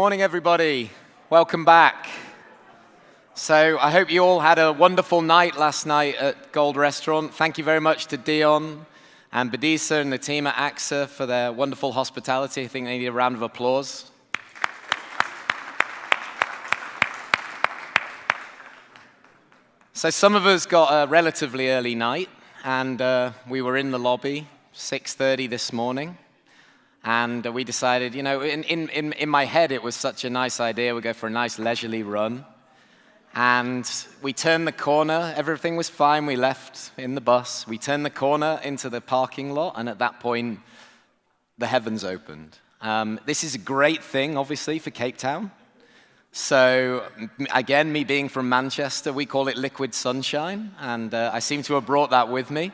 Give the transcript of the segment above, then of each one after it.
morning, everybody. Welcome back. So I hope you all had a wonderful night last night at Gold Restaurant. Thank you very much to Dion and Bedisa and the team at AXA for their wonderful hospitality. I think they need a round of applause. So some of us got a relatively early night, and we were in the lobby, 6:30 this morning. And we decided, you know, in my head, it was such a nice idea. We'd go for a nice leisurely run. And we turned the corner. Everything was fine. We left in the bus. We turned the corner into the parking lot. And at that point, the heavens opened. This is a great thing, obviously, for Cape Town. So, again, me being from Manchester, we call it liquid sunshine. And I seem to have brought that with me.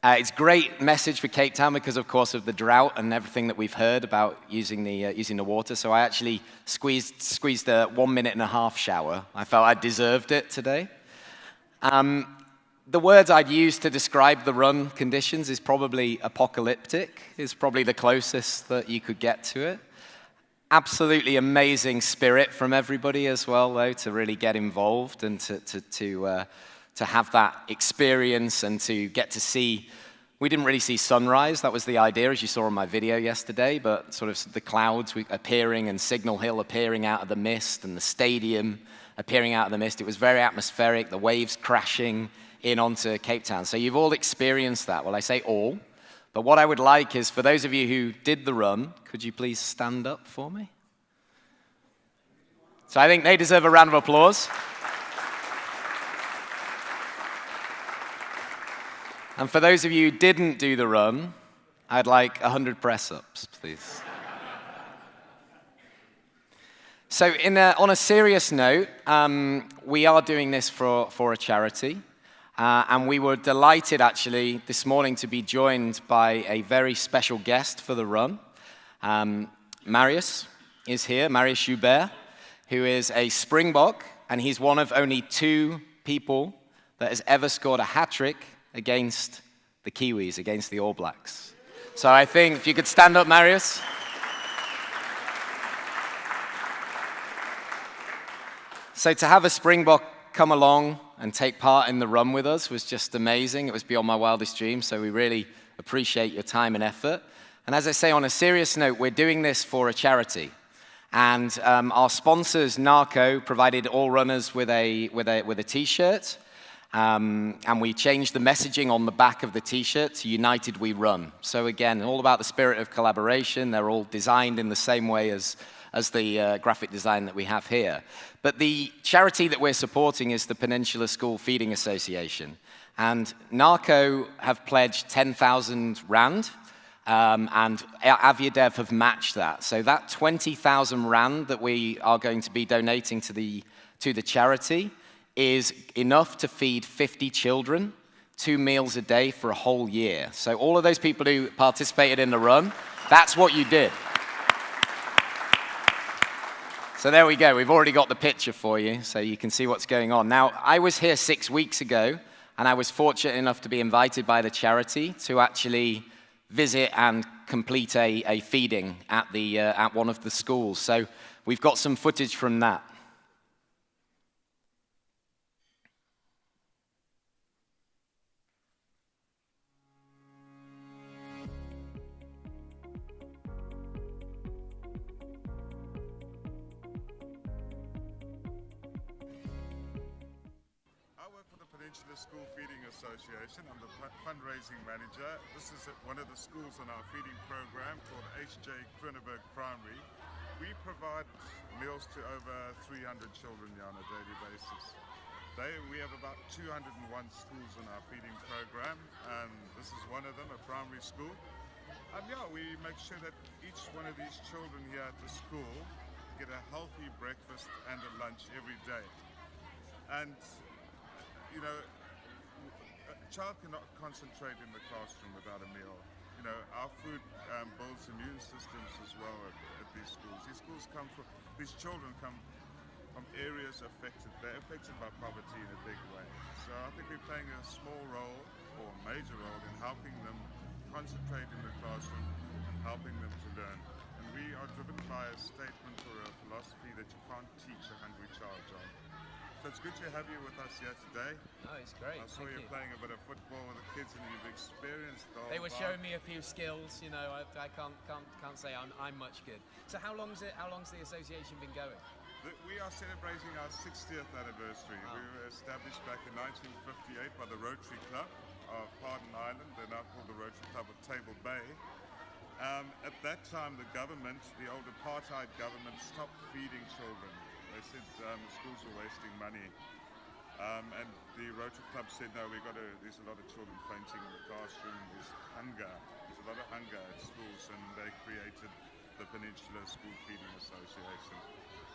It's a great message for Cape Town because, of course, of the drought and everything that we've heard about using the water. So I actually squeezed a 1.5 minute shower. I felt I deserved it today. The words I'd use to describe the run conditions is probably apocalyptic. Is probably the closest that you could get to it. Absolutely amazing spirit from everybody as well, though, to really get involved and to have that experience and to get to see. We didn't really see sunrise. That was the idea, as you saw in my video yesterday, but sort of the clouds appearing and Signal Hill appearing out of the mist and the stadium appearing out of the mist. It was very atmospheric, the waves crashing in onto Cape Town. So you've all experienced that. Well, I say all, but what I would like is for those of you who did the run, could you please stand up for me? So I think they deserve a round of applause. And for those of you who didn't do the run, I'd like 100 press-ups, please. So on a serious note, we are doing this for a charity. And we were delighted, actually, this morning to be joined by a very special guest for the run. Marius is here, Marius Joubert, who is a Springbok, and he's one of only 2 people that has ever scored a hat-trick against the Kiwis, against the All Blacks. So I think if you could stand up, Marius. So to have a Springbok come along and take part in the run with us was just amazing. It was beyond my wildest dreams, so we really appreciate your time and effort. And as I say, on a serious note, we're doing this for a charity. And our sponsors, Narco, provided all runners with a T-shirt. And we changed the messaging on the back of the T-shirt to United We Run. So again, all about the spirit of collaboration. They're all designed in the same way as the graphic design that we have here. But the charity that we're supporting is the Peninsula School Feeding Association. And Narco have pledged 10,000 Rand, and AviaDev have matched that. So that 20,000 Rand that we are going to be donating to the charity is enough to feed 50 children 2 meals a day for a whole year. So all of those people who participated in the run, that's what you did. So there we go. We've already got the picture for you, so you can see what's going on. Now, I was here 6 weeks ago, and I was fortunate enough to be invited by the charity to actually visit and complete a feeding at one of the schools. So we've got some footage from that. The School Feeding Association. I'm the fundraising manager. This is one of the schools in our feeding program called H.J. Kroneberg Primary. We provide meals to over 300 children here on a daily basis. We have about 201 schools in our feeding program, and this is one of them, a primary school. We make sure that each one of these children here at the school get a healthy breakfast and a lunch every day. And you know, a child cannot concentrate in the classroom without a meal. You know, our food builds immune systems as well at these schools. These children come from areas they're affected by poverty in a big way. So I think we're playing a small role, or a major role, in helping them concentrate in the classroom and helping them to learn. And we are driven by a statement or a philosophy that you can't teach a hungry child, John. So it's good to have you with us here today. Oh, it's great. I saw you playing a bit of football with the kids, and you've experienced the whole They were vibe. showing me a few skills. You know, I can't say I'm much good. So how long's the association been going? We are celebrating our 60th anniversary. Wow. We were established back in 1958 by the Rotary Club of Pardon Island. They're now called the Rotary Club of Table Bay. At that time, the government, the old apartheid government, stopped feeding children. They said schools were wasting money. And the Rotary Club said, no, there's a lot of children fainting in the classroom. There's hunger. There's a lot of hunger at schools, and they created the Peninsula School Feeding Association.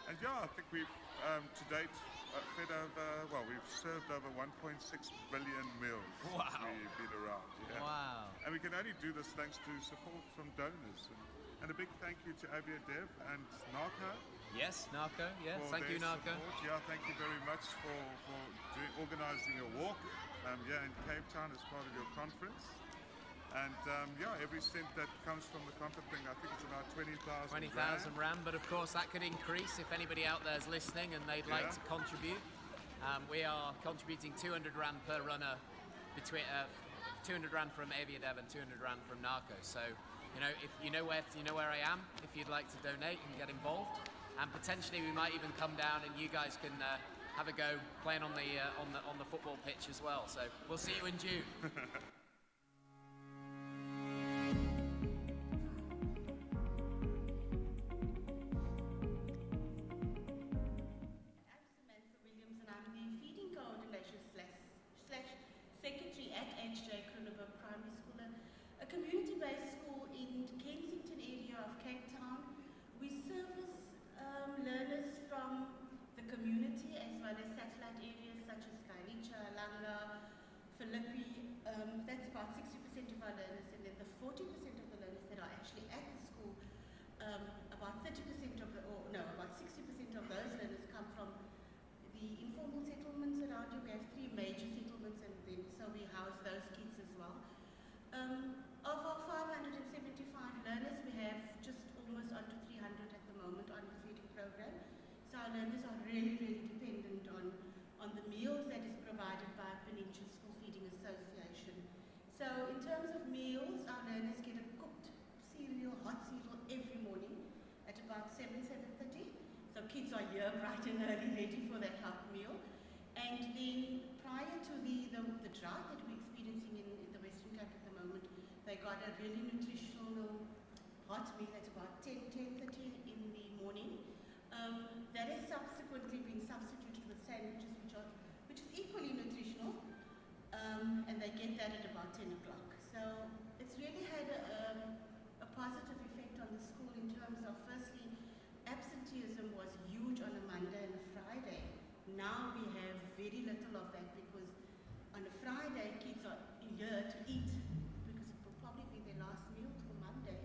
And yeah, I think we've, to date, we've served over 1.6 billion meals. Wow. We've been around. Yeah. Wow. And we can only do this thanks to support from donors. And a big thank you to AviaDev and Narco. Yes, Narco. Yeah, for thank you, their Narco. support. Yeah, thank you very much for organising a walk in Cape Town as part of your conference. And every cent that comes from the conference thing, I think it's about 20,000 20,000 rand, but of course that could increase if anybody out there is listening and they'd like to contribute. We are contributing 200 rand per runner, between 200 rand from AviaDev and 200 rand from Narco. So, if you know where I am, if you'd like to donate and get involved, and potentially we might even come down and you guys can have a go playing on the football pitch as well. So we'll see you in June. Secretary at HJ Kroneberg Primary School, a community-based school in Kensington area of Cape Town. We service learners from the community as well as satellite areas such as Kailicha, Langa, Philippi. That's about 60% of our learners, and then the 40% of the learners that are actually at the school, about 60% of those learners come from the informal settlements around here. We have 3 major settlements, and then so we house those kids as well. Of our 575 learners, we have just almost under 300 at the moment on the feeding program. So our learners are really, really dependent on the meals that is provided by Peninsula School Feeding Association. So in terms of meals, our learners get a cooked cereal, hot cereal every morning at about 7:30. So kids are here bright and early, ready for that hot meal. And then prior to the drought that we're experiencing in the Western Cape at the moment, they got a really nutritional hot meal at about 10:30 in the morning. That has subsequently been substituted with sandwiches, which is equally nutritional, and they get that at about 10 o'clock. So it's really had a positive effect on the school in terms of, firstly, absenteeism was huge on a Monday and a Friday. Now we have very little of that because on a Friday kids are here to eat because it will probably be their last meal till Monday.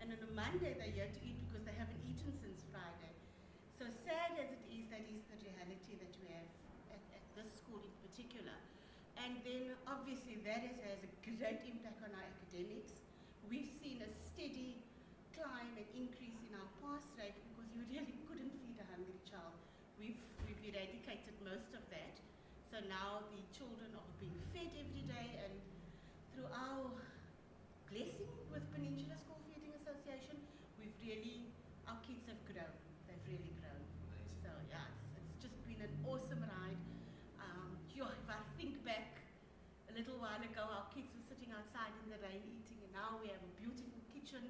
And on a Monday they're here to eat because they haven't eaten since Friday. So sad as it is, that is the reality that we have at this school in particular. And then obviously that has a great impact on our academics. We've seen a steady climb and increase in our pass rate because you really couldn't feed a hungry child. We've eradicated most of that. So now the children are being fed every day, and through our blessing with Peninsula School Feeding Association, our kids have grown. They've really grown. Amazing. So yeah, it's just been an awesome ride. If I think back a little while ago, our kids were sitting outside in the rain eating, and now we have a beautiful kitchen.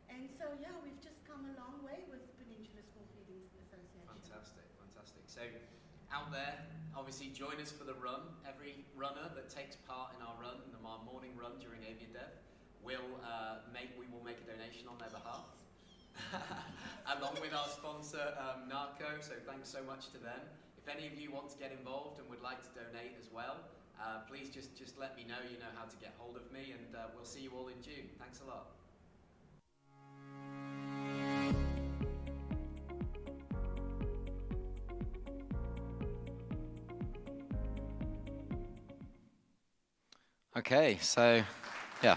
And so yeah, we've just come a long way with Peninsula School Feeding Association. Fantastic. So out there, obviously join us for the run. Every runner that takes part in our morning run during AviaDev, we will make a donation on their behalf, along with our sponsor Narco. So thanks so much to them. If any of you want to get involved and would like to donate as well, please just let me know. You know how to get hold of me, and we'll see you all in June. Thanks a lot. Okay, so yeah.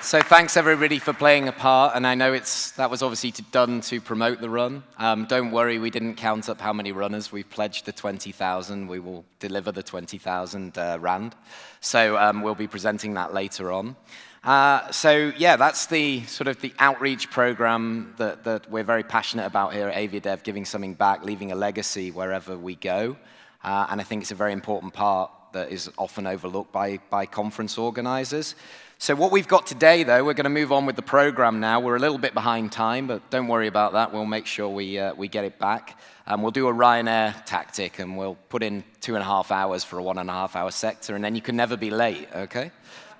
So thanks everybody for playing a part, and I know that was obviously done to promote the run. Don't worry, we didn't count up how many runners. We've pledged the 20,000. We will deliver the 20,000 rand. So we'll be presenting that later on. So yeah, that's the sort of the outreach program that we're very passionate about here at AviaDev, giving something back, leaving a legacy wherever we go. And I think it's a very important part that is often overlooked by conference organizers. So what we've got today, though, we're going to move on with the program now. We're a little bit behind time, but don't worry about that. We'll make sure we get it back. We'll do a Ryanair tactic, and we'll put in 2.5 hours for a 1.5 hour sector, and then you can never be late, okay?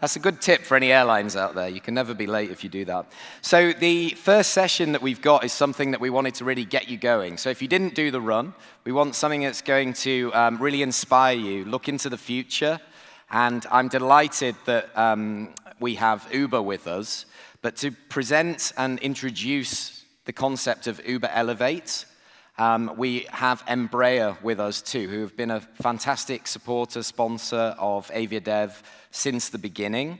That's a good tip for any airlines out there. You can never be late if you do that. So the first session that we've got is something that we wanted to really get you going. So if you didn't do the run, we want something that's going to really inspire you, look into the future. And I'm delighted that we have Uber with us. But to present and introduce the concept of Uber Elevate, we have Embraer with us too, who have been a fantastic supporter, sponsor of AviaDev since the beginning,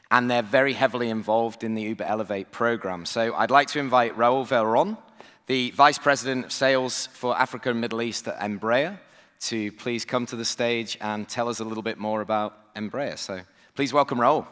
and they're very heavily involved in the Uber Elevate program. So I'd like to invite Raoul Velron, the Vice President of Sales for Africa and Middle East at Embraer, to please come to the stage and tell us a little bit more about Embraer. So please welcome Raoul.